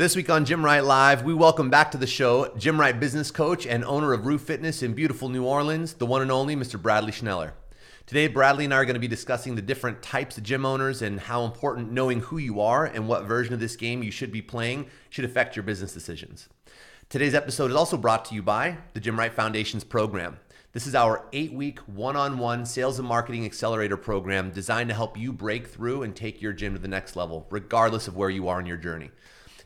This week on Gymwright Live, we welcome back to the show Gymwright business coach and owner of Roux Fitness in beautiful New Orleans, the one and only Mr. Bradley Schneller. Today, Bradley and I are going to be discussing the different types of gym owners and how important knowing who you are and what version of this game you should be playing should affect your business decisions. Today's episode is also brought to you by the Gymwright Foundations program. This is our 8-week one-on-one sales and marketing accelerator program designed to help you break through and take your gym to the next level, regardless of where you are in your journey.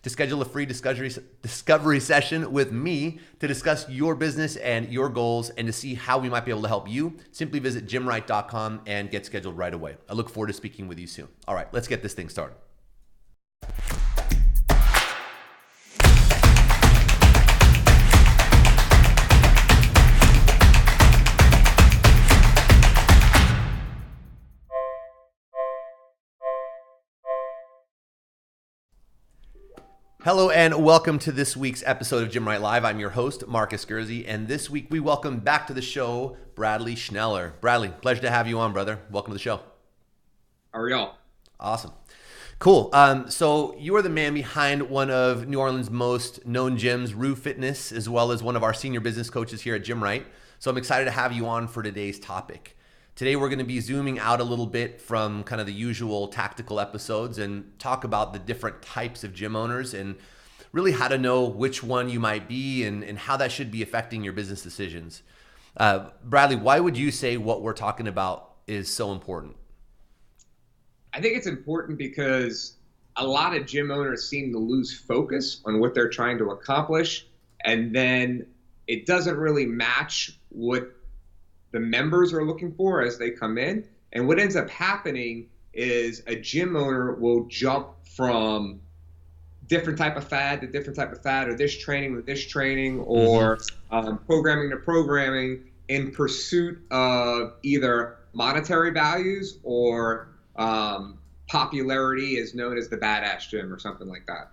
To schedule a free discovery session with me to discuss your business and your goals and to see how we might be able to help you, simply visit gymwright.com and get scheduled right away. I look forward to speaking with you soon. All right, let's get this thing started. Hello and welcome to this week's episode of Gymwright Live. I'm your host, Marcus Gurzy, and this week we welcome back to the show, Bradley Schneller. Bradley, pleasure to have you on, brother. Welcome to the show. How are y'all? Awesome. Cool. So you are the man behind one of New Orleans' most known gyms, Roux Fitness, as well as one of our senior business coaches here at Gymwright. So I'm excited to have you on for today's topic. Today, we're going to be zooming out a little bit from kind of the usual tactical episodes and talk about the different types of gym owners and really how to know which one you might be and how that should be affecting your business decisions. Bradley, why would you say what we're talking about is so important? I think it's important because a lot of gym owners seem to lose focus on what they're trying to accomplish, and then it doesn't really match what the members are looking for as they come in. And what ends up happening is a gym owner will jump from different type of fad to different type of fad, or this training to this training, or programming to programming in pursuit of either monetary values or popularity is known as the badass gym or something like that.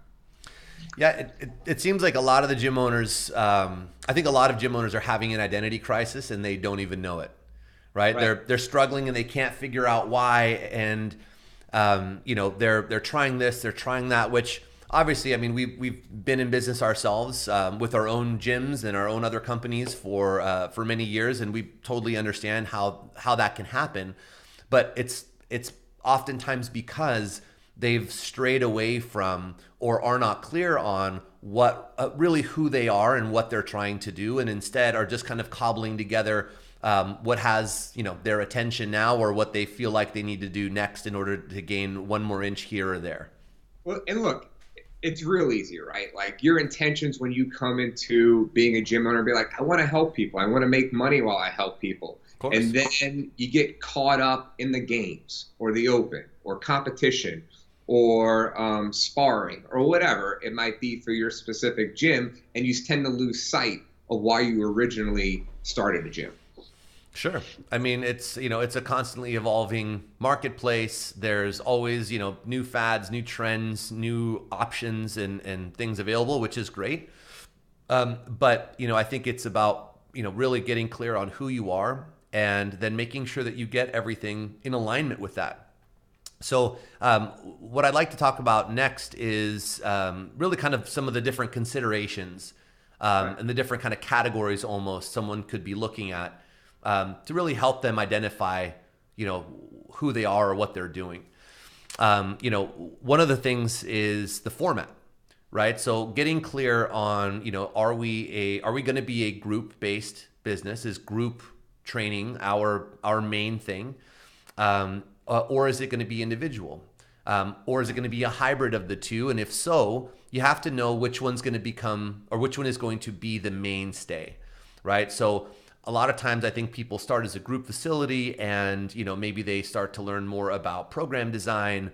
Yeah, it seems like a lot of the gym owners, I think a lot of gym owners are having an identity crisis and they don't even know it, right? They're struggling and they can't figure out why. And, they're trying this, they're trying that, which obviously, I mean, we've been in business ourselves with our own gyms and our own other companies for many years. And we totally understand how that can happen. But it's oftentimes because they've strayed away from or are not clear on what really who they are and what they're trying to do, and instead are just kind of cobbling together what has their attention now or what they feel like they need to do next in order to gain one more inch here or there. Well, and look, it's real easy, right? Like your intentions when you come into being a gym owner, be like, I want to help people. I want to make money while I help people. And then you get caught up in the games or the open or competition or sparring or whatever it might be for your specific gym, and you tend to lose sight of why you originally started a gym. Sure. I mean, it's a constantly evolving marketplace. There's always, new fads, new trends, new options and things available, which is great. But, I think it's about, really getting clear on who you are and then making sure that you get everything in alignment with that. So what I'd like to talk about next is really kind of some of the different considerations and the different kind of categories almost someone could be looking at to really help them identify, who they are or what they're doing. One of the things is the format, right? So getting clear on, are we going to be a group-based business? Is group training our main thing? Or is it going to be individual? Or is it going to be a hybrid of the two? And if so, you have to know which one's going to become, or which one is going to be the mainstay, right? So a lot of times I think people start as a group facility and, maybe they start to learn more about program design,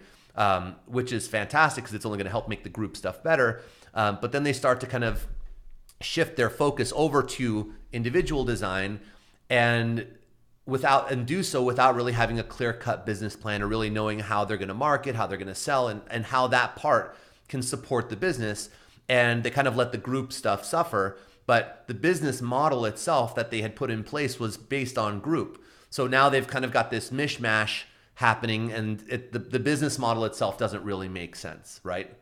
which is fantastic because it's only going to help make the group stuff better. But then they start to kind of shift their focus over to individual design and do so without really having a clear-cut business plan or really knowing how they're going to market, how they're going to sell, and how that part can support the business. And they kind of let the group stuff suffer. But the business model itself that they had put in place was based on group. So now they've kind of got this mishmash happening, and the business model itself doesn't really make sense, right?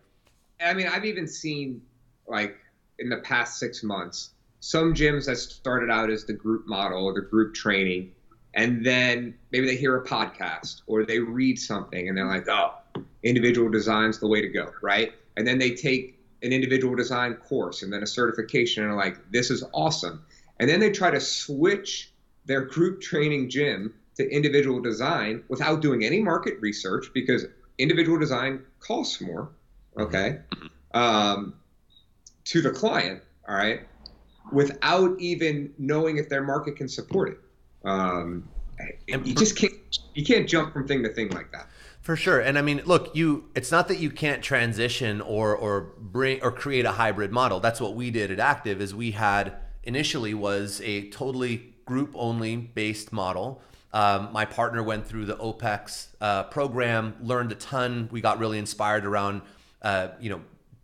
I mean, I've even seen, like, in the past 6 months, some gyms that started out as the group model or the group training, and then maybe they hear a podcast or they read something and they're like, oh, individual design's the way to go, right? And then they take an individual design course and then a certification and are like, this is awesome. And then they try to switch their group training gym to individual design without doing any market research, because individual design costs more, okay, to the client, all right, without even knowing if their market can support it. You can't jump from thing to thing like that. For sure. And I mean, look, it's not that you can't transition or bring or create a hybrid model. That's what we did at Active. Is we had initially was a totally group only based model. My partner went through the OPEX program, learned a ton. We got really inspired around,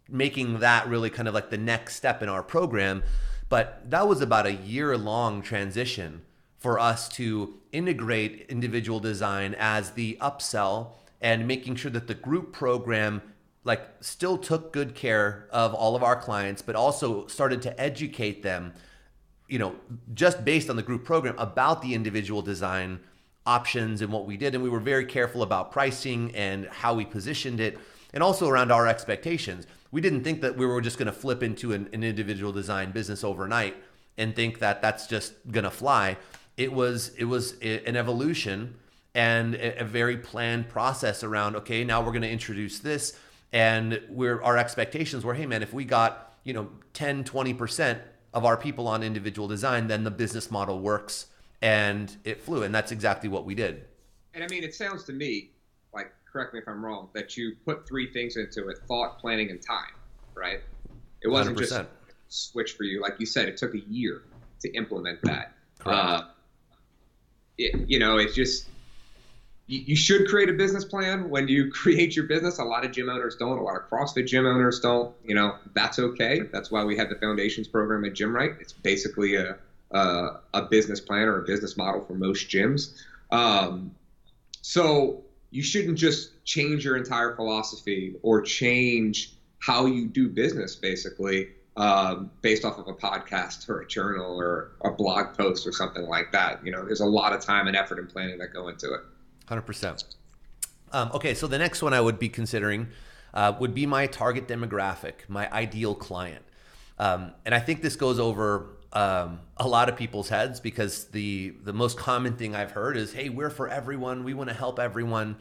making that really kind of like the next step in our program. But that was about a year-long transition for us to integrate individual design as the upsell and making sure that the group program like still took good care of all of our clients, but also started to educate them, just based on the group program about the individual design options and what we did. And we were very careful about pricing and how we positioned it, and also around our expectations. We didn't think that we were just going to flip into an individual design business overnight and think that that's just going to fly. It was an evolution and a very planned process around, okay, now we're going to introduce this. And our expectations were, hey man, if we got, 10, 20% of our people on individual design, then the business model works, and it flew. And that's exactly what we did. And I mean, it sounds to me like, correct me if I'm wrong, that you put three things into it: thought, planning, and time, right? It wasn't 100%. Just a switch for you. Like you said, it took a year to implement that. It's just, you should create a business plan when you create your business. A lot of gym owners don't. A lot of CrossFit gym owners don't. That's okay. That's why we have the Foundations program at Gymwright. It's basically a business plan or a business model for most gyms. So you shouldn't just change your entire philosophy or change how you do business, basically, based off of a podcast or a journal or a blog post or something like that. There's a lot of time and effort and planning that go into it. 100%. Okay, so the next one I would be considering would be my target demographic, my ideal client. And I think this goes over a lot of people's heads, because the most common thing I've heard is, hey, we're for everyone. We want to help everyone.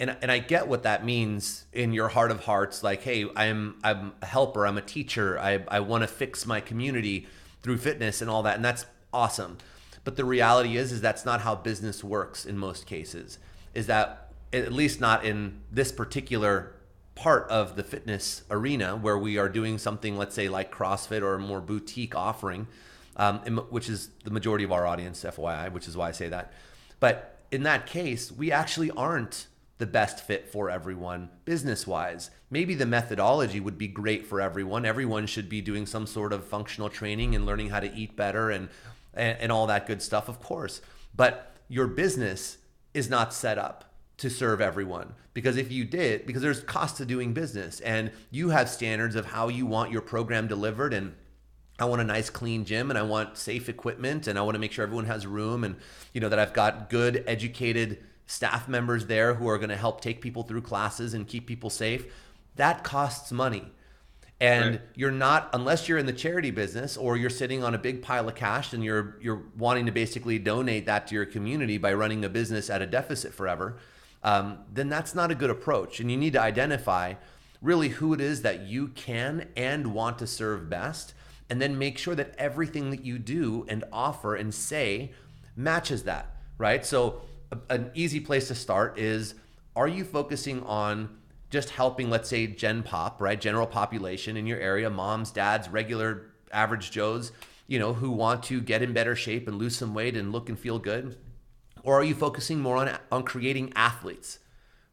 And I get what that means in your heart of hearts. Like, hey, I'm a helper. I'm a teacher. I want to fix my community through fitness and all that. And that's awesome. But the reality is that's not how business works in most cases. Is that, at least not in this particular part of the fitness arena, where we are doing something, let's say like CrossFit or a more boutique offering, which is the majority of our audience, FYI, which is why I say that. But in that case, we actually aren't the best fit for everyone business-wise. Maybe the methodology would be great for everyone. Everyone should be doing some sort of functional training and learning how to eat better and all that good stuff, of course. But your business is not set up to serve everyone, because because there's cost to doing business, and you have standards of how you want your program delivered. And I want a nice clean gym, and I want safe equipment, and I want to make sure everyone has room, and that I've got good educated staff members there who are going to help take people through classes and keep people safe. That costs money. And right. You're not, unless you're in the charity business or you're sitting on a big pile of cash and you're wanting to basically donate that to your community by running a business at a deficit forever, then that's not a good approach. And you need to identify really who it is that you can and want to serve best, and then make sure that everything that you do and offer and say matches that, right? So an easy place to start is, are you focusing on just helping, let's say, Gen Pop, right? General population in your area, moms, dads, regular average Joes, who want to get in better shape and lose some weight and look and feel good? Or are you focusing more on creating athletes,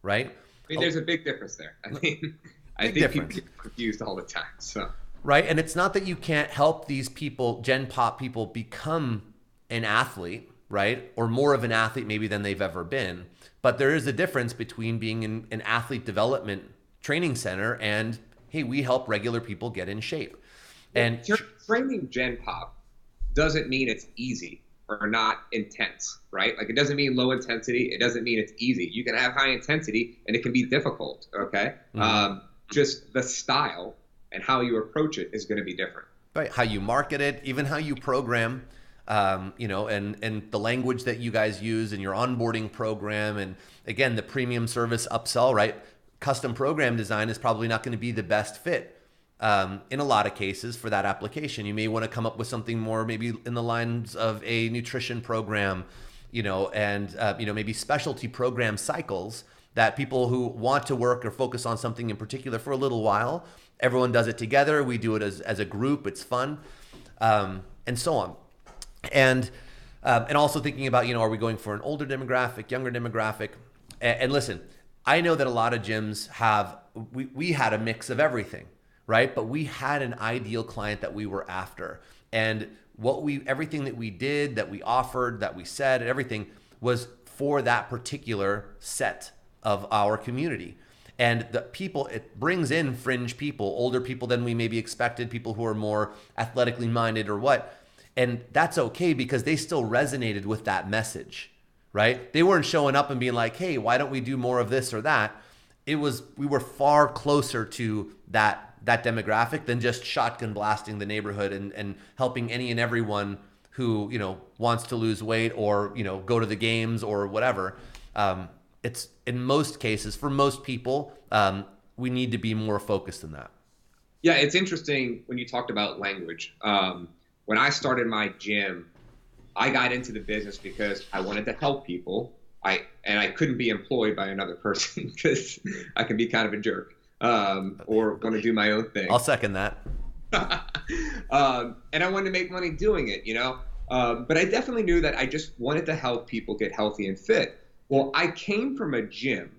right? I mean, there's a big difference there. I think people get confused all the time. So right, and it's not that you can't help these people, Gen Pop people, become an athlete, right? Or more of an athlete maybe than they've ever been. But there is a difference between being in an athlete development training center and hey, we help regular people get in shape. Well, And training Gen Pop doesn't mean it's easy or not intense, right? Like it doesn't mean low intensity. It doesn't mean it's easy. You can have high intensity and it can be difficult. Okay. Just the style and how you approach it is going to be different. right, how you market it, even how you program, and the language that you guys use in your onboarding program, and again, the premium service upsell, right? Custom program design is probably not going to be the best fit in a lot of cases for that application. You may want to come up with something more maybe in the lines of a nutrition program, and maybe specialty program cycles that people who want to work or focus on something in particular for a little while, everyone does it together. We do it as a group. It's fun, and so on. And also thinking about, are we going for an older demographic, younger demographic? And listen, I know that a lot of gyms we had a mix of everything, right? But we had an ideal client that we were after. And everything that we did, that we offered, that we said, everything was for that particular set of our community. And the people, it brings in fringe people, older people than we maybe expected, people who are more athletically minded or what. And that's okay because they still resonated with that message, right? They weren't showing up and being like, hey, why don't we do more of this or that? We were far closer to that demographic than just shotgun blasting the neighborhood and helping any and everyone who, wants to lose weight or, go to the games or whatever. It's in most cases, for most people, we need to be more focused than that. Yeah, it's interesting when you talked about language. When I started my gym, I got into the business because I wanted to help people. I couldn't be employed by another person because I can be kind of a jerk or want to do my own thing. I'll second that. And I wanted to make money doing it, But I definitely knew that I just wanted to help people get healthy and fit. Well, I came from a gym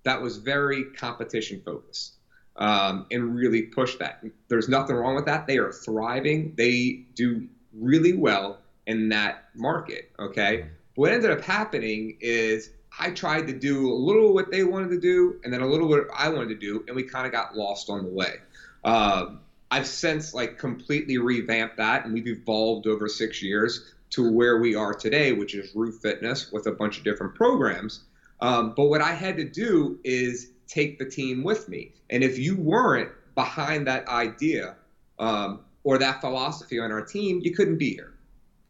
that was very competition focused and really pushed that. There's nothing wrong with that. They are thriving. They do really well in that market, okay? What ended up happening is I tried to do a little what they wanted to do and then a little what I wanted to do, and we kind of got lost on the way. I've since completely revamped that, and we've evolved over 6 years to where we are today, which is Roux Fitness with a bunch of different programs. But what I had to do is take the team with me. And if you weren't behind that idea or that philosophy on our team, you couldn't be here.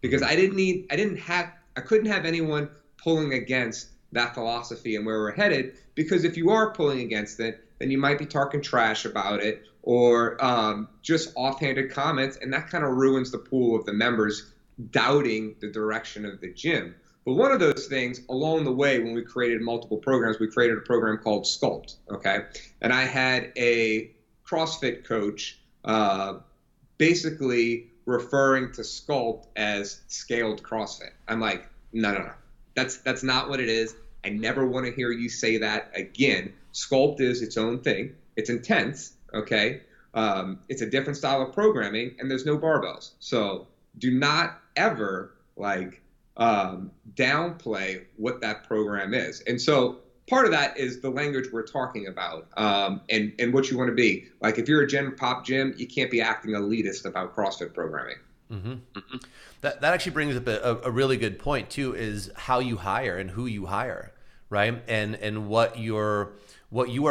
Because I couldn't have anyone pulling against that philosophy and where we're headed. Because if you are pulling against it, then you might be talking trash about it or just offhanded comments, and that kind of ruins the pool of the members doubting the direction of the gym. But one of those things along the way, when we created multiple programs, we created a program called Sculpt, okay? And I had a CrossFit coach basically referring to Sculpt as scaled CrossFit. I'm like, no. That's not what it is. I never want to hear you say that again. Sculpt is its own thing. It's intense, okay? It's a different style of programming, and there's no barbells. So do not ever downplay what that program is. And so part of that is the language we're talking about and what you want to be. Like if you're a Gen Pop gym, you can't be acting elitist about CrossFit programming. Mm-hmm. Mm-hmm. That actually brings up a really good point too, is how you hire and who you hire, right? And what you are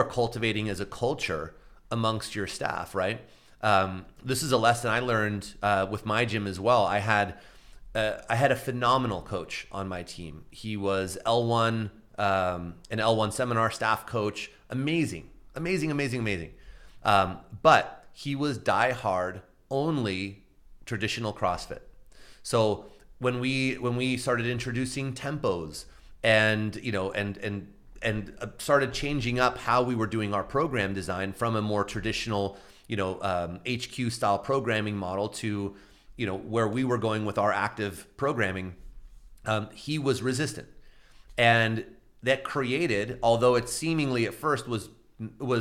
cultivating as a culture amongst your staff, right? This is a lesson I learned with my gym as well. I had a phenomenal coach on my team. He was L1, an L1 seminar staff coach. Amazing. But he was diehard only traditional CrossFit. So when we started introducing tempos and started changing up how we were doing our program design from a more traditional, HQ style programming model to, where we were going with our active programming, he was resistant. And that created, although it seemingly at first was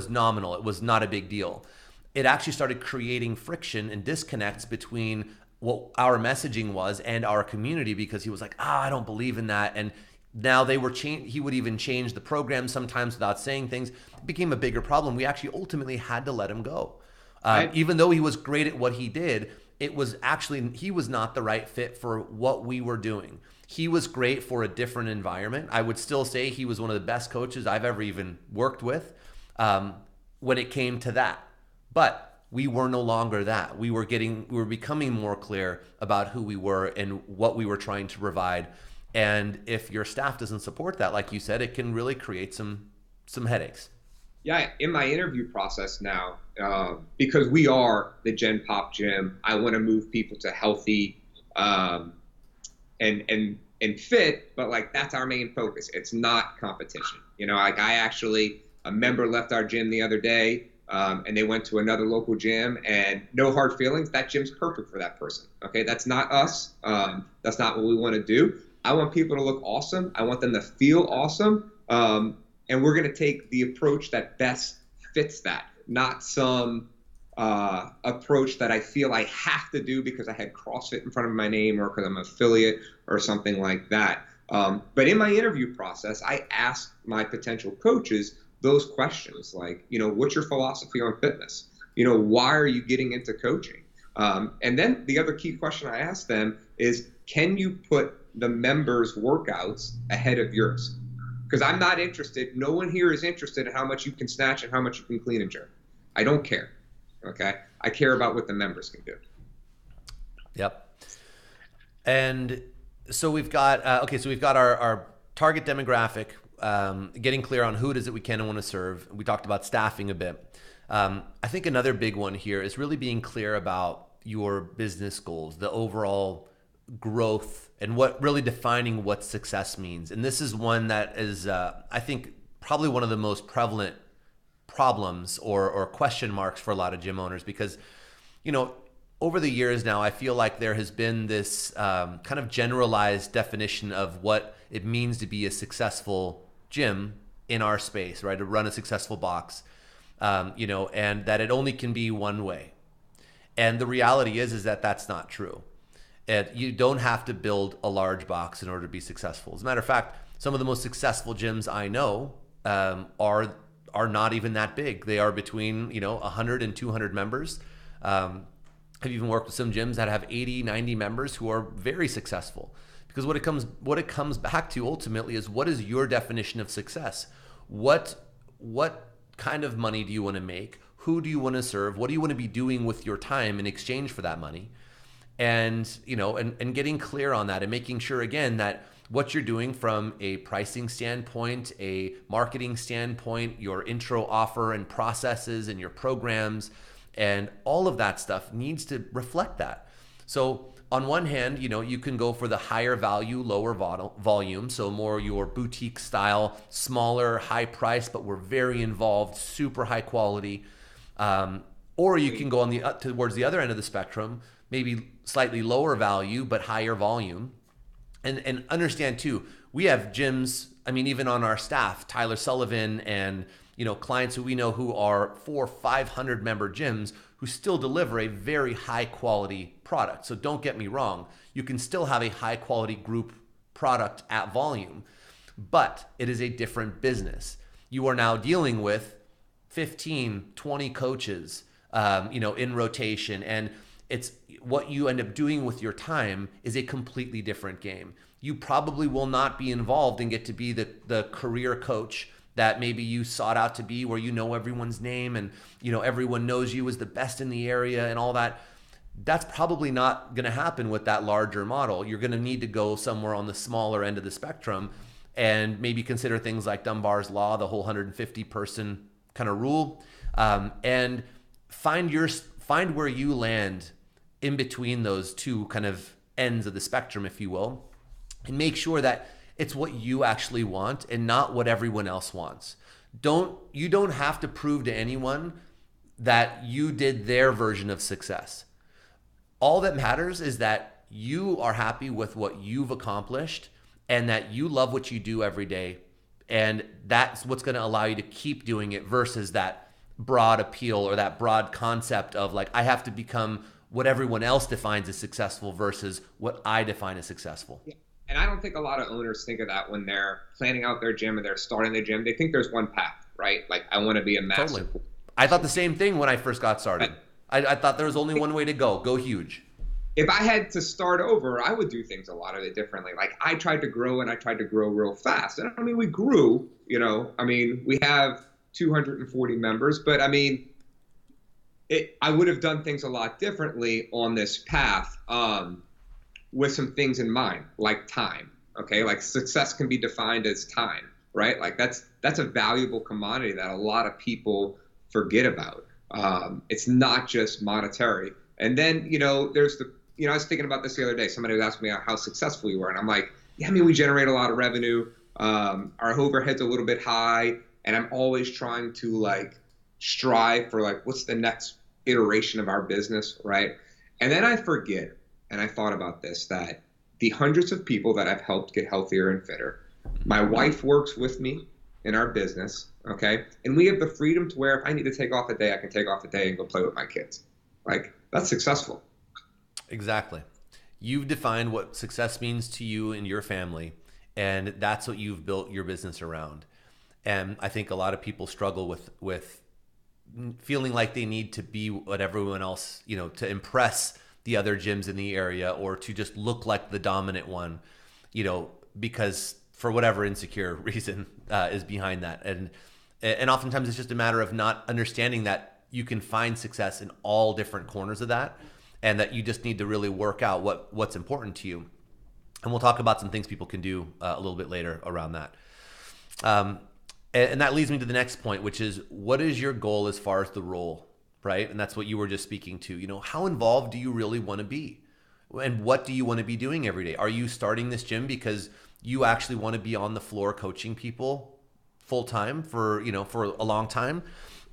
nominal, it was not a big deal, it actually started creating friction and disconnects between what our messaging was and our community, because he was like, I don't believe in that. And now he would even change the program sometimes without saying things. It became a bigger problem. We actually ultimately had to let him go. I Even though he was great at what he did, it was actually, he was not the right fit for what we were doing. He was great for a different environment. I would still say he was one of the best coaches I've ever even worked with when it came to that. But we were no longer that. We were becoming more clear about who we were and what we were trying to provide. And if your staff doesn't support that, like you said, it can really create some headaches. Yeah, in my interview process now, because we are the Gen Pop gym, I want to move people to healthy and fit, but like that's our main focus. It's not competition. Like a member left our gym the other day, and they went to another local gym, and no hard feelings. That gym's perfect for that person. Okay, that's not us. That's not what we want to do. I want people to look awesome. I want them to feel awesome. And we're going to take the approach that best fits that, not some approach that I feel I have to do because I had CrossFit in front of my name or because I'm an affiliate or something like that. But in my interview process, I ask my potential coaches those questions like, what's your philosophy on fitness? Why are you getting into coaching? And then the other key question I ask them is, can you put the members' workouts ahead of yours? Because I'm not interested. No one here is interested in how much you can snatch and how much you can clean and jerk. I don't care. Okay. I care about what the members can do. Yep. And so we've got, our target demographic, getting clear on who it is that we can and want to serve. We talked about staffing a bit. I think another big one here is really being clear about your business goals, the overall growth, and what really defining what success means. And this is one that is, I think, probably one of the most prevalent problems or question marks for a lot of gym owners, because, over the years now, I feel like there has been this kind of generalized definition of what it means to be a successful gym in our space, right? To run a successful box, and that it only can be one way. And the reality is that that's not true. And you don't have to build a large box in order to be successful. As a matter of fact, some of the most successful gyms I know are not even that big. They are between 100 and 200 members. I've even worked with some gyms that have 80, 90 members who are very successful. Because what it comes back to ultimately is, what is your definition of success? What kind of money do you want to make? Who do you want to serve? What do you want to be doing with your time in exchange for that money? And and getting clear on that, and making sure again that what you're doing from a pricing standpoint, a marketing standpoint, your intro offer and processes and your programs and all of that stuff needs to reflect that. So on one hand, you can go for the higher value, lower volume, so more your boutique style, smaller, high price, but we're very involved, super high quality. Or you can go on towards the other end of the spectrum, maybe slightly lower value, but higher volume. And understand too, we have gyms, even on our staff, Tyler Sullivan and, clients who we know who are 400-500 member gyms who still deliver a very high quality product. So don't get me wrong, you can still have a high quality group product at volume, but it is a different business. You are now dealing with 15, 20 coaches, in rotation, and it's what you end up doing with your time is a completely different game. You probably will not be involved and get to be the career coach that maybe you sought out to be, where everyone's name and everyone knows you as the best in the area and all that. That's probably not going to happen with that larger model. You're going to need to go somewhere on the smaller end of the spectrum and maybe consider things like Dunbar's Law, the whole 150 person kind of rule, and find where you land in between those two kind of ends of the spectrum, if you will, and make sure that it's what you actually want and not what everyone else wants. You don't have to prove to anyone that you did their version of success. All that matters is that you are happy with what you've accomplished and that you love what you do every day. And that's what's going to allow you to keep doing it versus that broad appeal or that broad concept of like, I have to become what everyone else defines as successful versus what I define as successful. Yeah. And I don't think a lot of owners think of that when they're planning out their gym and they're starting their gym. They think there's one path, right? Like, I want to be a master. Totally. I thought the same thing when I first got started. I thought there was only one way to go. Go huge. If I had to start over, I would do things a lot of it differently. Like I tried to grow and I tried to grow real fast. And I mean, we grew, I mean, we have 240 members, but I mean, I would have done things a lot differently on this path with some things in mind, like time. Okay, like success can be defined as time, right? Like that's a valuable commodity that a lot of people forget about. It's not just monetary. And then, there's I was thinking about this the other day. Somebody was asking me how successful you were. And I'm like, yeah, I mean, we generate a lot of revenue. Our overhead's a little bit high. And I'm always trying to like strive for like, what's the next iteration of our business, right? And then I forget, and I thought about this, that the hundreds of people that I've helped get healthier and fitter, my wife works with me in our business, okay? And we have the freedom to where if I need to take off a day, I can take off a day and go play with my kids. Like, that's successful. Exactly. You've defined what success means to you and your family, and that's what you've built your business around. And I think a lot of people struggle with feeling like they need to be what everyone else, to impress the other gyms in the area or to just look like the dominant one, because for whatever insecure reason is behind that. And oftentimes it's just a matter of not understanding that you can find success in all different corners of that, and that you just need to really work out what's important to you. And we'll talk about some things people can do a little bit later around that. And that leads me to the next point, which is, what is your goal as far as the role, right? And that's what you were just speaking to. How involved do you really want to be? And what do you want to be doing every day? Are you starting this gym because you actually want to be on the floor coaching people full time for a long time?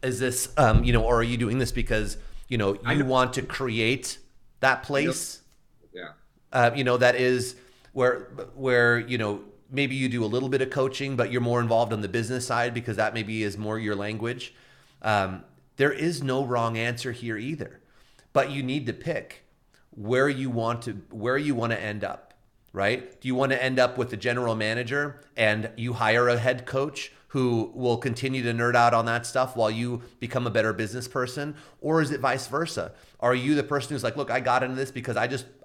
Is this, or are you doing this because, you want to create that place? Yeah. That is where, maybe you do a little bit of coaching, but you're more involved on the business side because that maybe is more your language. There is no wrong answer here either, but you need to pick where you want to end up, right? Do you want to end up with the general manager and you hire a head coach who will continue to nerd out on that stuff while you become a better business person? Or is it vice versa? Are you the person who's like, look, I got into this because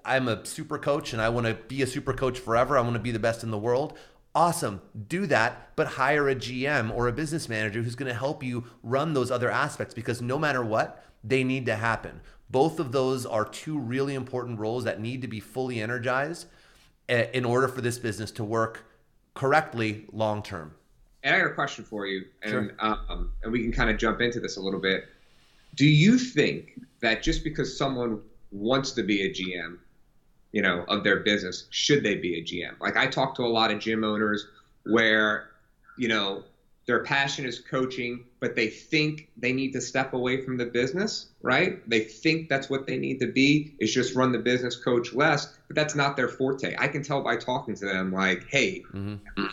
I'm a super coach and I want to be a super coach forever. I want to be the best in the world. Awesome. Do that, but hire a GM or a business manager who's going to help you run those other aspects, because no matter what, they need to happen. Both of those are two really important roles that need to be fully energized in order for this business to work correctly long term. And I got a question for you, and Sure. And we can kind of jump into this a little bit. Do you think that just because someone wants to be a GM, of their business, should they be a GM? Like, I talk to a lot of gym owners where, their passion is coaching, but they think they need to step away from the business, right? They think that's what they need to be, is just run the business, coach less, but that's not their forte. I can tell by talking to them, like, hey,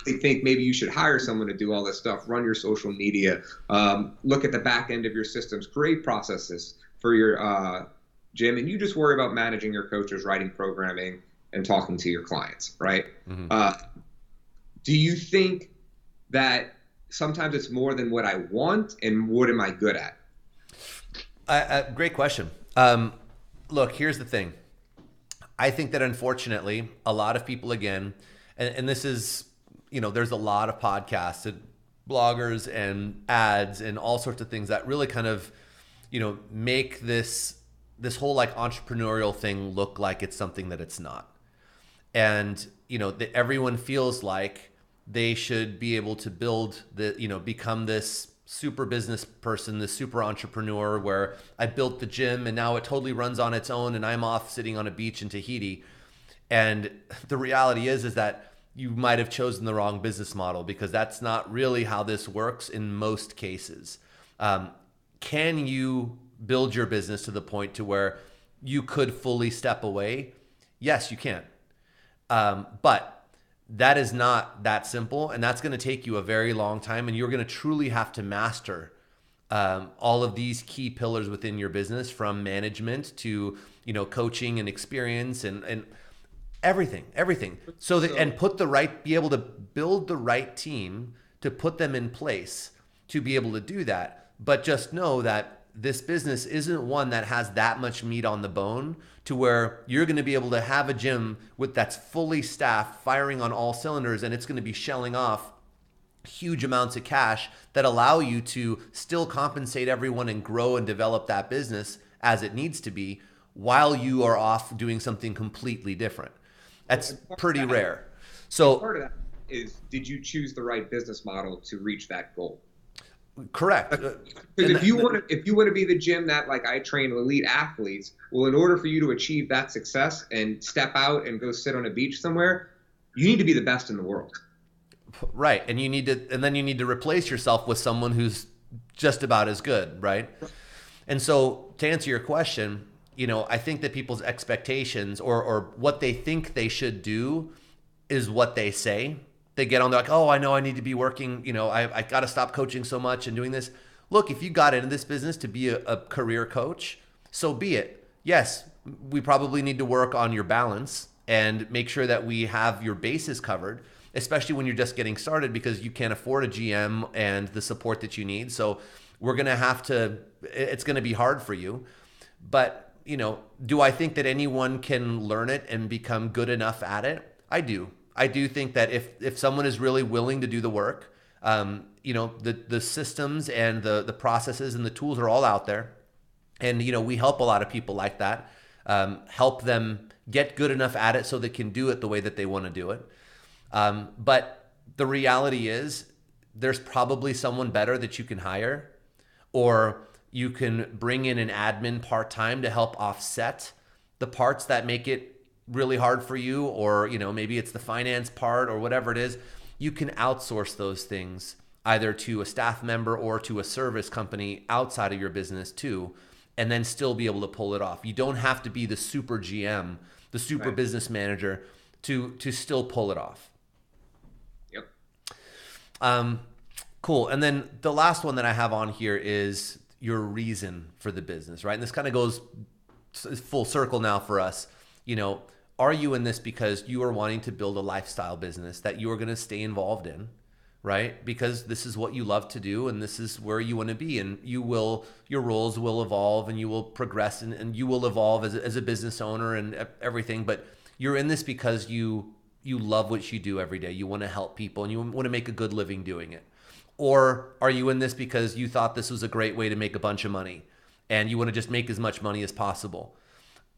they think maybe you should hire someone to do all this stuff, run your social media, look at the back end of your systems, create processes for your gym, and you just worry about managing your coaches, writing programming, and talking to your clients, right? Do you think that sometimes it's more than what I want, and what am I good at? Great question. Look, here's the thing. I think that unfortunately, a lot of people, again, and this is, there's a lot of podcasts and bloggers and ads and all sorts of things that really kind of, make this whole like entrepreneurial thing look like it's something that it's not. And, that everyone feels like they should be able to build become this super business person, this super entrepreneur where I built the gym and now it totally runs on its own and I'm off sitting on a beach in Tahiti. And the reality is that you might have chosen the wrong business model, because that's not really how this works in most cases. Can you build your business to the point to where you could fully step away? Yes, you can. But that is not that simple, and that's going to take you a very long time, and you're going to truly have to master all of these key pillars within your business, from management to coaching and experience and everything. So that, and be able to build the right team to put them in place to be able to do that. But just know that this business isn't one that has that much meat on the bone to where you're going to be able to have a gym with that's fully staffed, firing on all cylinders, and it's going to be shelling off huge amounts of cash that allow you to still compensate everyone and grow and develop that business as it needs to be while you are off doing something completely different. That's pretty rare. So part of that is, did you choose the right business model to reach that goal? Correct. Because if you want to be the gym that, like, I train elite athletes, well, in order for you to achieve that success and step out and go sit on a beach somewhere, you need to be the best in the world. Right. And then you need to replace yourself with someone who's just about as good, right? And so to answer your question, I think that people's expectations or what they think they should do is what they say. They get on, they're like, oh, I know I need to be working, I got to stop coaching so much and doing this. Look, if you got into this business to be a career coach, so be it. Yes, we probably need to work on your balance and make sure that we have your bases covered, especially when you're just getting started, because you can't afford a GM and the support that you need. So we're going to it's going to be hard for you. But, do I think that anyone can learn it and become good enough at it? I do. I do think that if someone is really willing to do the work, the systems and the processes and the tools are all out there. And, we help a lot of people like that, help them get good enough at it so they can do it the way that they want to do it. But the reality is there's probably someone better that you can hire, or you can bring in an admin part-time to help offset the parts that make it really hard for you, or maybe it's the finance part or whatever it is. You can outsource those things either to a staff member or to a service company outside of your business too, and then still be able to pull it off. You don't have to be the super GM, the super Right. business manager to still pull it off. Yep. Cool. And then the last one that I have on here is your reason for the business, right? And this kind of goes full circle now for us. Are you in this because you are wanting to build a lifestyle business that you are going to stay involved in, right? Because this is what you love to do and this is where you want to be, and your roles will evolve and you will progress and you will evolve as a business owner and everything. But you're in this because you love what you do every day. You want to help people and you want to make a good living doing it. Or are you in this because you thought this was a great way to make a bunch of money and you want to just make as much money as possible?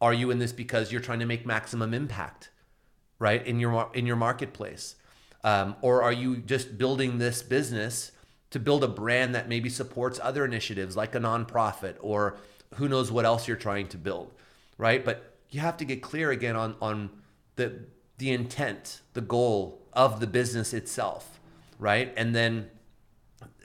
Are you in this because you're trying to make maximum impact, right, in your marketplace? Or are you just building this business to build a brand that maybe supports other initiatives like a nonprofit, or who knows what else you're trying to build, right? But you have to get clear again on the intent, the goal of the business itself, right? And then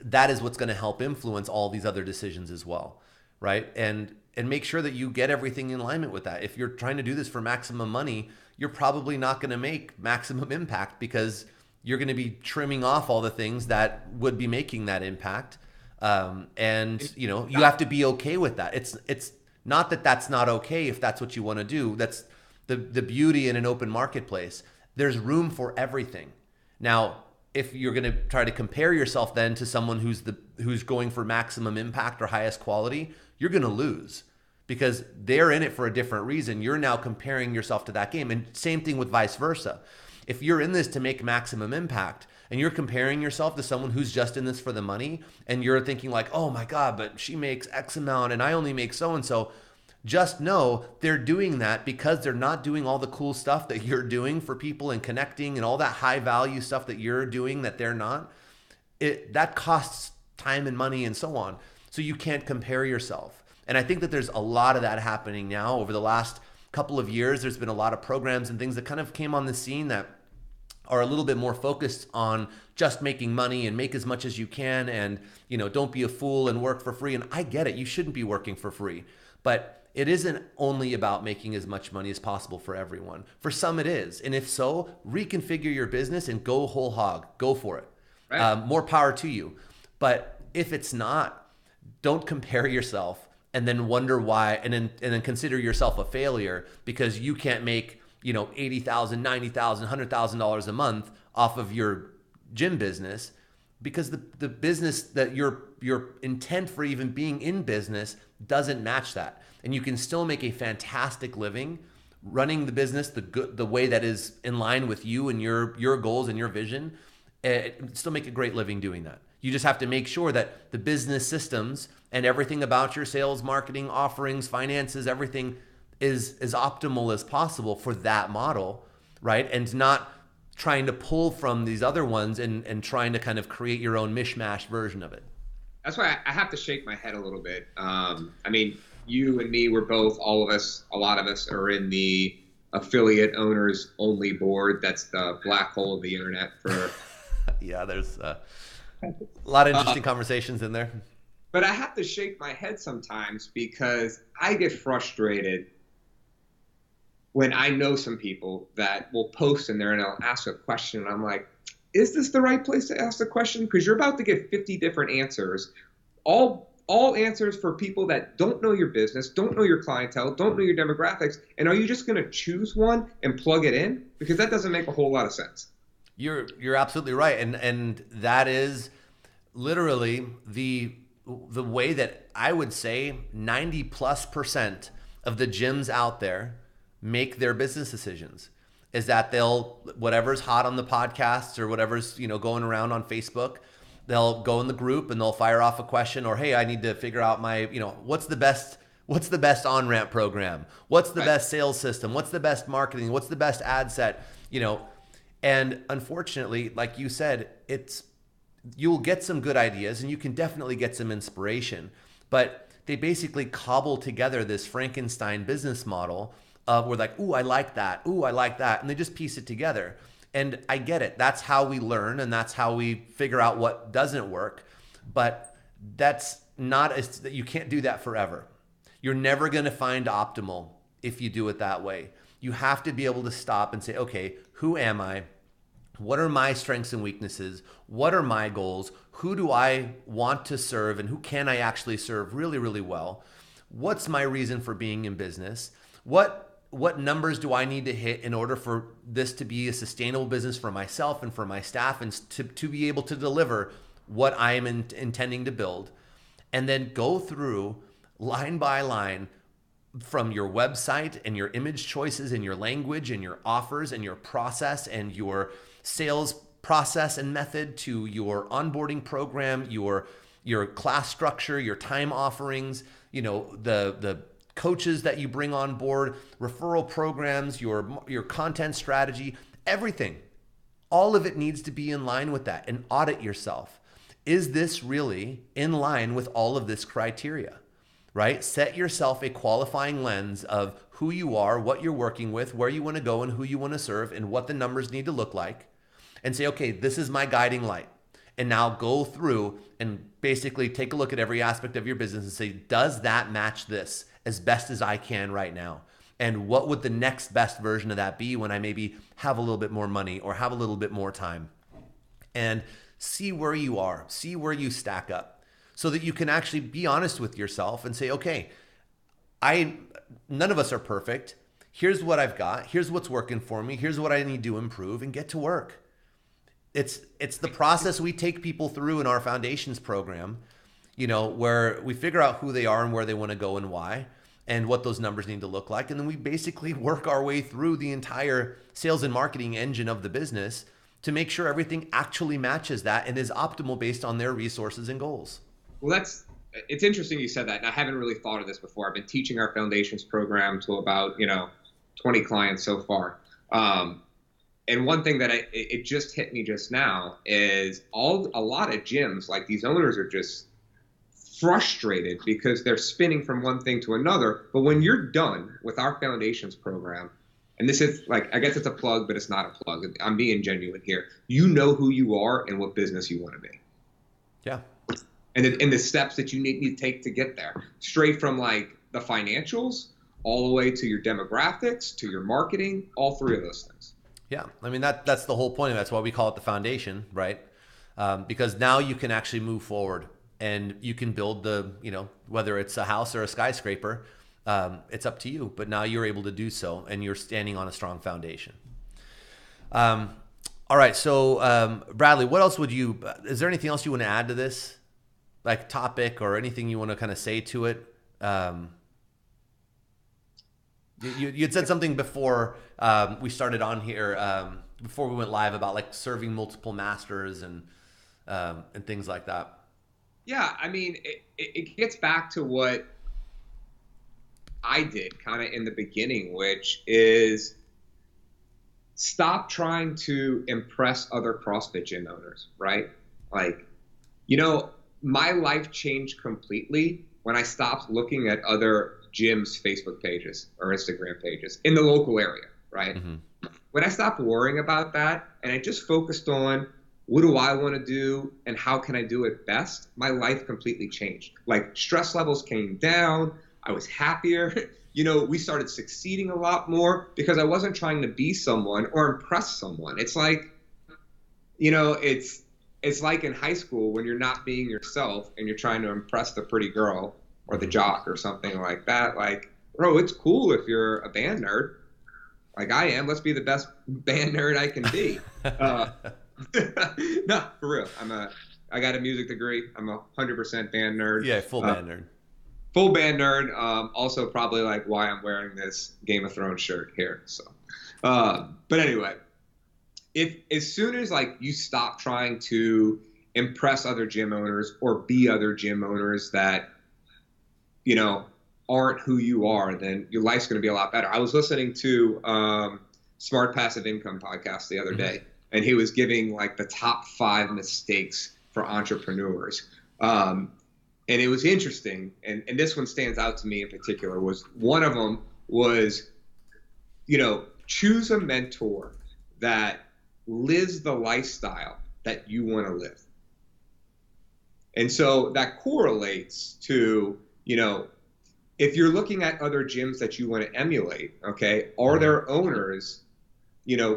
that is what's going to help influence all these other decisions as well, right? And make sure that you get everything in alignment with that. If you're trying to do this for maximum money, you're probably not going to make maximum impact because you're going to be trimming off all the things that would be making that impact. And you have to be okay with that. It's not that that's not okay if that's what you want to do. That's the beauty in an open marketplace. There's room for everything. Now, if you're going to try to compare yourself then to someone who's going for maximum impact or highest quality, you're going to lose because they're in it for a different reason. You're now comparing yourself to that game. And same thing with vice versa. If you're in this to make maximum impact and you're comparing yourself to someone who's just in this for the money, and you're thinking like, oh my God, but she makes X amount and I only make so-and-so, just know they're doing that because they're not doing all the cool stuff that you're doing for people and connecting and all that high value stuff that you're doing that they're not. That costs time and money and so on. So you can't compare yourself. And I think that there's a lot of that happening now. Over the last couple of years, there's been a lot of programs and things that kind of came on the scene that are a little bit more focused on just making money and make as much as you can and, don't be a fool and work for free. And I get it. You shouldn't be working for free. But it isn't only about making as much money as possible for everyone. For some it is. And if so, reconfigure your business and go whole hog. Go for it. Right. More power to you. But if it's not, don't compare yourself and then wonder why, and then consider yourself a failure because you can't make, $80,000, $90,000, $100,000 a month off of your gym business. because the business that your intent for even being in business doesn't match that. And you can still make a fantastic living running the business the way that is in line with you and your goals and your vision, and still make a great living doing that. You just have to make sure that the business systems and everything about your sales, marketing, offerings, finances, everything is as optimal as possible for that model, right? And not trying to pull from these other ones and trying to kind of create your own mishmash version of it. That's why I have to shake my head a little bit. I mean, you and me, we're both, all of us, a lot of us are in the affiliate owners only board. That's the black hole of the internet for. Yeah, there's a lot of interesting conversations in there. But I have to shake my head sometimes because I get frustrated when I know some people that will post in there and they'll ask a question. And I'm like, is this the right place to ask the question? Because you're about to get 50 different answers, all answers for people that don't know your business, don't know your clientele, don't know your demographics. And are you just going to choose one and plug it in? Because that doesn't make a whole lot of sense. You're absolutely right. And that is literally the way that I would say 90+% of the gyms out there make their business decisions, is that they'll, whatever's hot on the podcasts or whatever's, going around on Facebook, they'll go in the group and they'll fire off a question, or, hey, I need to figure out my, what's the best on-ramp program? What's the best sales system? What's the best marketing? What's the best ad set? And unfortunately, like you said, you'll get some good ideas and you can definitely get some inspiration, but they basically cobble together this Frankenstein business model of we're like, ooh, I like that. Ooh, I like that. And they just piece it together. And I get it. That's how we learn and that's how we figure out what doesn't work. But that's not, you can't do that forever. You're never going to find optimal if you do it that way. You have to be able to stop and say, okay, who am I? What are my strengths and weaknesses? What are my goals? Who do I want to serve and who can I actually serve really, really well? What's my reason for being in business? What numbers do I need to hit in order for this to be a sustainable business for myself and for my staff and to be able to deliver what I am intending to build? And then go through line by line from your website and your image choices and your language and your offers and your process and your sales process and method to your onboarding program, your class structure, your time offerings, the coaches that you bring on board, referral programs, your content strategy, everything. All of it needs to be in line with that, and audit yourself. Is this really in line with all of this criteria, right? Set yourself a qualifying lens of who you are, what you're working with, where you want to go and who you want to serve, and what the numbers need to look like, and say, okay, this is my guiding light. And now go through and basically take a look at every aspect of your business and say, does that match this as best as I can right now? And what would the next best version of that be when I maybe have a little bit more money or have a little bit more time? And see where you are, see where you stack up, so that you can actually be honest with yourself and say, okay, none of us are perfect. Here's what I've got. Here's what's working for me. Here's what I need to improve, and get to work. It's the process we take people through in our foundations program, where we figure out who they are and where they want to go and why, and what those numbers need to look like. And then we basically work our way through the entire sales and marketing engine of the business to make sure everything actually matches that and is optimal based on their resources and goals. Well, it's interesting you said that. And I haven't really thought of this before. I've been teaching our foundations program to about, 20 clients so far. And one thing that it just hit me just now is a lot of gyms, like, these owners are just frustrated because they're spinning from one thing to another. But when you're done with our foundations program, and this is like, I guess it's a plug, but it's not a plug. I'm being genuine here. You know who you are and what business you want to be. Yeah. And the steps that you need to take to get there, straight from like the financials all the way to your demographics, to your marketing, all three of those things. Yeah, I mean, that's the whole point. That's why we call it the foundation, right? Because now you can actually move forward and you can build whether it's a house or a skyscraper, it's up to you. But now you're able to do so, and you're standing on a strong foundation. All right. So, Bradley, what else is there anything else you want to add to this, like topic or anything you want to kind of say to it? You had said something before we started on here, before we went live, about like serving multiple masters and things like that. Yeah, I mean, it gets back to what I did kind of in the beginning, which is stop trying to impress other CrossFit gym owners, right? Like, my life changed completely when I stopped looking at other gyms' Facebook pages or Instagram pages in the local area, right? Mm-hmm. When I stopped worrying about that and I just focused on what do I want to do and how can I do it best, my life completely changed. Like, stress levels came down. I was happier. We started succeeding a lot more because I wasn't trying to be someone or impress someone. It's like, it's like in high school when you're not being yourself and you're trying to impress the pretty girl or the jock or something like that. Like, bro, it's cool if you're a band nerd like I am. Let's be the best band nerd I can be. No, for real. I got a music degree. I'm 100% band nerd. Yeah, full band nerd. Full band nerd. Also probably like why I'm wearing this Game of Thrones shirt here. So, but anyway, if as soon as like you stop trying to impress other gym owners or be other gym owners that, aren't who you are, then your life's going to be a lot better. I was listening to Smart Passive Income podcast the other day, and he was giving like the top 5 mistakes for entrepreneurs. And it was interesting. And this one stands out to me in particular. Was one of them was, choose a mentor that lives the lifestyle that you want to live. And so that correlates to, if you're looking at other gyms that you want to emulate, okay, are there owners,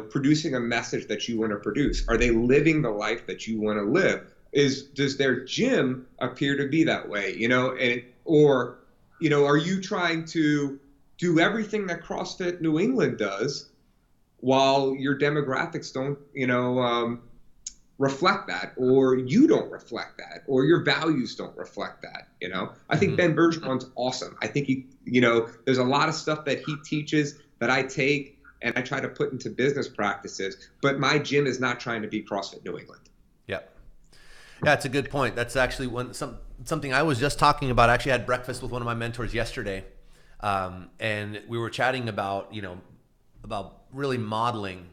producing a message that you want to produce? Are they living the life that you want to live? Does their gym appear to be that way? Or are you trying to do everything that CrossFit New England does while your demographics don't, reflect that, or you don't reflect that, or your values don't reflect that? I think Ben Bergeron's awesome. I think there's a lot of stuff that he teaches that I take and I try to put into business practices, but my gym is not trying to be CrossFit New England. Yep. Yeah, it's a good point. That's actually something I was just talking about. I actually had breakfast with one of my mentors yesterday, and we were chatting about about really modeling,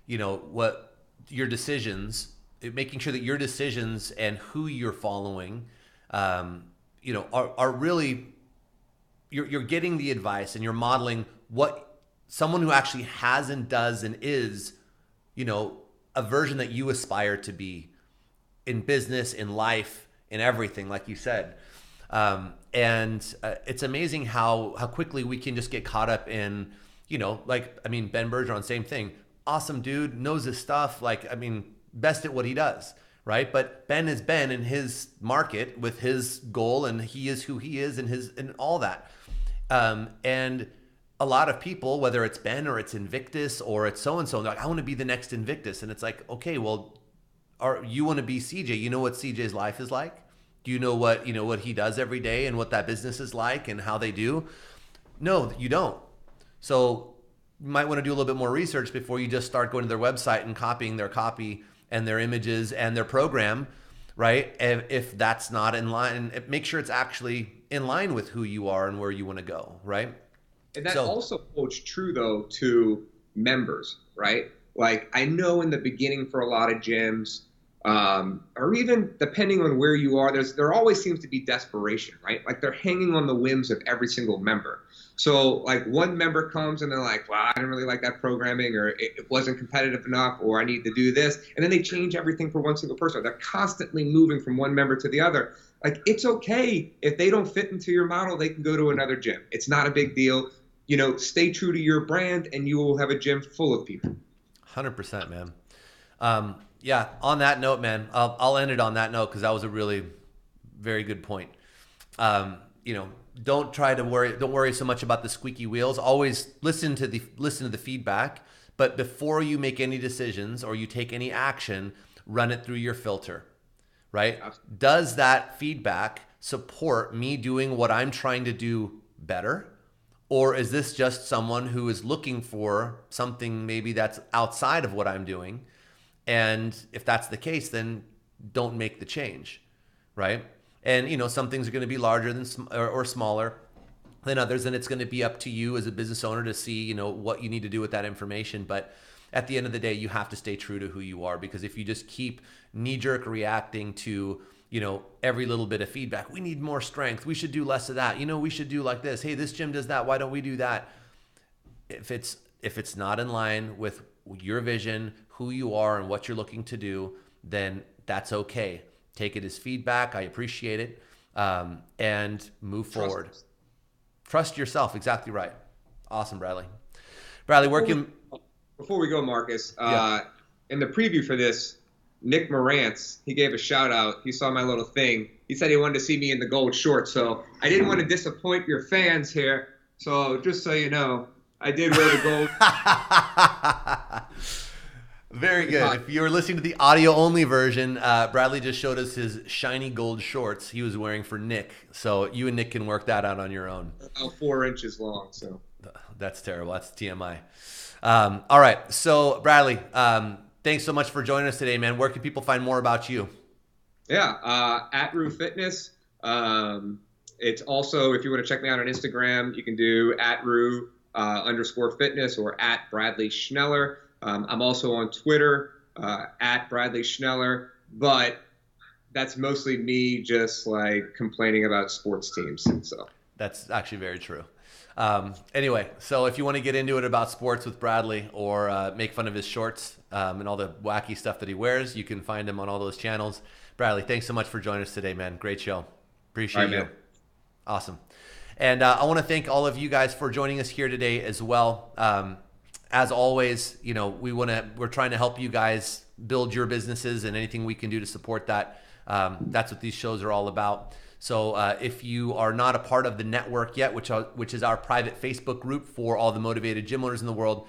what your decisions, making sure that your decisions and who you're following, are really you're getting the advice and you're modeling what someone who actually has and does and is, a version that you aspire to be in business, in life, in everything, like you said. It's amazing how quickly we can just get caught up in, Ben Bergeron, same thing. Awesome dude, knows his stuff. Best at what he does, right? But Ben is Ben in his market with his goal, and he is who he is and all that. And a lot of people, whether it's Ben or it's Invictus or it's so-and-so, they're like, I want to be the next Invictus. And it's like, okay, well, you want to be CJ? You know what CJ's life is like? Do you know what he does every day and what that business is like and how they do? No, you don't. So you might want to do a little bit more research before you just start going to their website and copying their copy and their images and their program, right? If that's not in line, make sure it's actually in line with who you are and where you want to go, right? And that also holds true, though, to members, right? Like, I know in the beginning for a lot of gyms, or even depending on where you are, there always seems to be desperation, right? Like, they're hanging on the whims of every single member. So, like, one member comes and they're like, well, I didn't really like that programming, or it wasn't competitive enough, or I need to do this. And then they change everything for one single person. They're constantly moving from one member to the other. Like, it's okay. If they don't fit into your model, they can go to another gym. It's not a big deal. Stay true to your brand and you will have a gym full of people. 100%, man. Yeah, on that note, man, I'll end it on that note because that was a really very good point. Don't worry so much about the squeaky wheels. Always listen to the feedback, But before you make any decisions or you take any action, run it through your filter, right? Absolutely. Does that feedback support me doing what I'm trying to do better? Or is this just someone who is looking for something maybe that's outside of what I'm doing? And if that's the case, then don't make the change, right? And some things are going to be larger than or smaller than others, and it's going to be up to you as a business owner to see what you need to do with that information. But at the end of the day, you have to stay true to who you are, because if you just keep knee-jerk reacting to every little bit of feedback, we need more strength, we should do less of that, we should do like this, hey, this gym does that, why don't we do that? If it's not in line with your vision, who you are, and what you're looking to do, then that's okay. Take it as feedback. I appreciate it, and move forward. Trust yourself. Exactly right. Awesome, Bradley. Bradley, before we go, Marcus, in the preview for this, Nick Morantz, he gave a shout out. He saw my little thing. He said he wanted to see me in the gold shorts. So I didn't want to disappoint your fans here. So just so you know, I did wear the gold. Very good. If you were listening to the audio-only version, Bradley just showed us his shiny gold shorts he was wearing for Nick. So you and Nick can work that out on your own. About 4 inches long. So that's terrible. That's TMI. All right. So Bradley, thanks so much for joining us today, man. Where can people find more about you? Yeah, at Roux Fitness. It's also, if you want to check me out on Instagram, you can do at Roux _fitness or at Bradley Schneller. I'm also on Twitter at Bradley Schneller, but that's mostly me just like complaining about sports teams. So that's actually very true. Anyway, so if you want to get into it about sports with Bradley, or make fun of his shorts and all the wacky stuff that he wears, you can find him on all those channels. Bradley, thanks so much for joining us today, man. Great show. Appreciate you. Man. Awesome. And I want to thank all of you guys for joining us here today as well. As always, we're trying to help you guys build your businesses, and anything we can do to support that. That's what these shows are all about. So if you are not a part of the network yet, which is our private Facebook group for all the motivated gym owners in the world,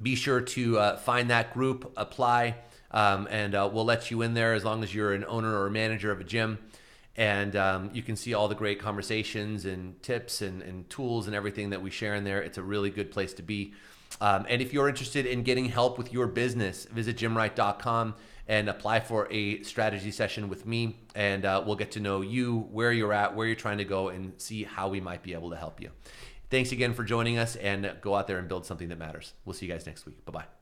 be sure to find that group, apply, and we'll let you in there as long as you're an owner or manager of a gym. And you can see all the great conversations and tips and tools and everything that we share in there. It's a really good place to be. And if you're interested in getting help with your business, visit gymwright.com and apply for a strategy session with me. And we'll get to know you, where you're at, where you're trying to go, and see how we might be able to help you. Thanks again for joining us, and go out there and build something that matters. We'll see you guys next week. Bye-bye.